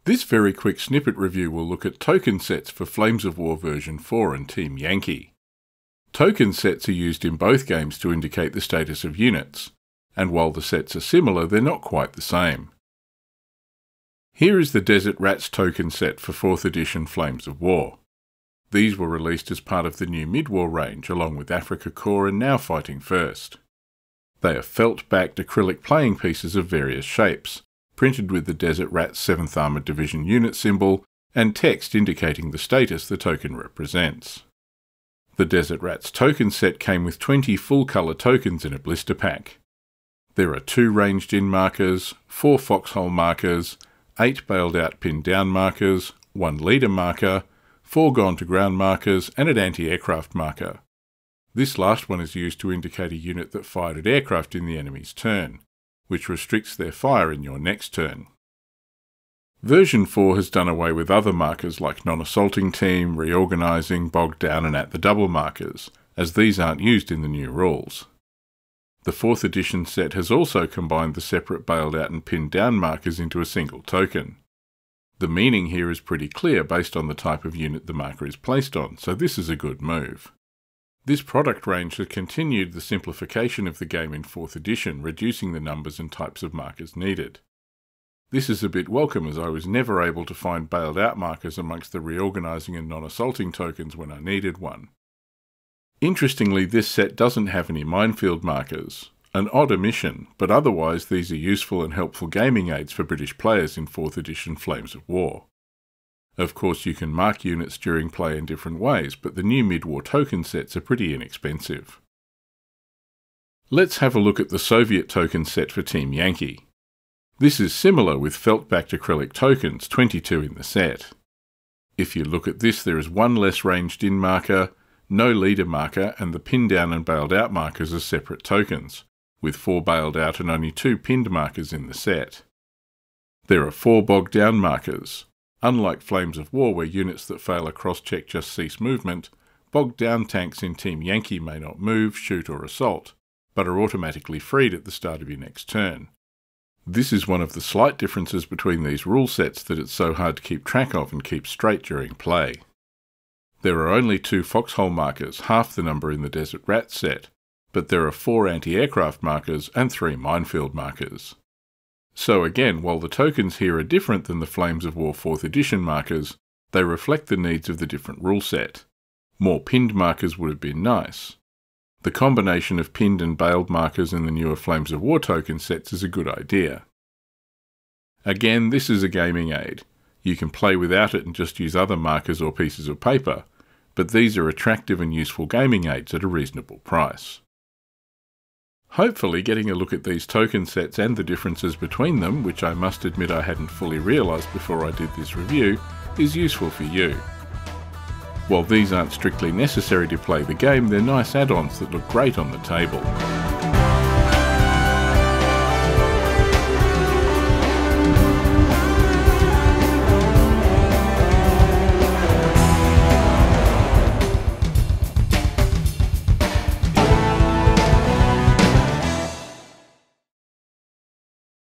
This very quick snippet review will look at token sets for Flames of War version 4 and Team Yankee. Token sets are used in both games to indicate the status of units, and while the sets are similar, they're not quite the same. Here is the Desert Rats token set for 4th edition Flames of War. These were released as part of the new mid-war range along with Afrika Korps and Now Fighting First. They are felt-backed acrylic playing pieces of various shapes, printed with the Desert Rats 7th Armoured Division unit symbol and text indicating the status the token represents. The Desert Rats token set came with 20 full-colour tokens in a blister pack. There are 2 ranged-in markers, 4 foxhole markers, 8 bailed-out pinned-down markers, 1 leader marker, 4 gone-to-ground markers and an anti-aircraft marker. This last one is used to indicate a unit that fired at aircraft in the enemy's turn, which restricts their fire in your next turn. Version 4 has done away with other markers like non-assaulting team, reorganising, bogged down and at the double markers, as these aren't used in the new rules. The 4th edition set has also combined the separate bailed out and pinned down markers into a single token. The meaning here is pretty clear based on the type of unit the marker is placed on, so this is a good move. This product range has continued the simplification of the game in 4th edition, reducing the numbers and types of markers needed. This is a bit welcome as I was never able to find bailed out markers amongst the reorganising and non-assaulting tokens when I needed one. Interestingly, this set doesn't have any minefield markers, an odd omission, but otherwise these are useful and helpful gaming aids for British players in 4th edition Flames of War. Of course you can mark units during play in different ways, but the new mid-war token sets are pretty inexpensive. Let's have a look at the Soviet token set for Team Yankee. This is similar with felt-backed acrylic tokens, 22 in the set. If you look at this, there is 1 less ranged-in marker, no leader marker, and the pinned down and bailed out markers are separate tokens, with 4 bailed out and only 2 pinned markers in the set. There are 4 bogged down markers. Unlike Flames of War, where units that fail a cross-check just cease movement, bogged down tanks in Team Yankee may not move, shoot or assault, but are automatically freed at the start of your next turn. This is one of the slight differences between these rule sets that it's so hard to keep track of and keep straight during play. There are only 2 foxhole markers, half the number in the Desert Rat set, but there are 4 anti-aircraft markers and 3 minefield markers. So again, while the tokens here are different than the Flames of War 4th edition markers, they reflect the needs of the different rule set. More pinned markers would have been nice. The combination of pinned and bailed markers in the newer Flames of War token sets is a good idea. Again, this is a gaming aid. You can play without it and just use other markers or pieces of paper, but these are attractive and useful gaming aids at a reasonable price. Hopefully getting a look at these token sets and the differences between them, which I must admit I hadn't fully realised before I did this review, is useful for you. While these aren't strictly necessary to play the game, they're nice add-ons that look great on the table.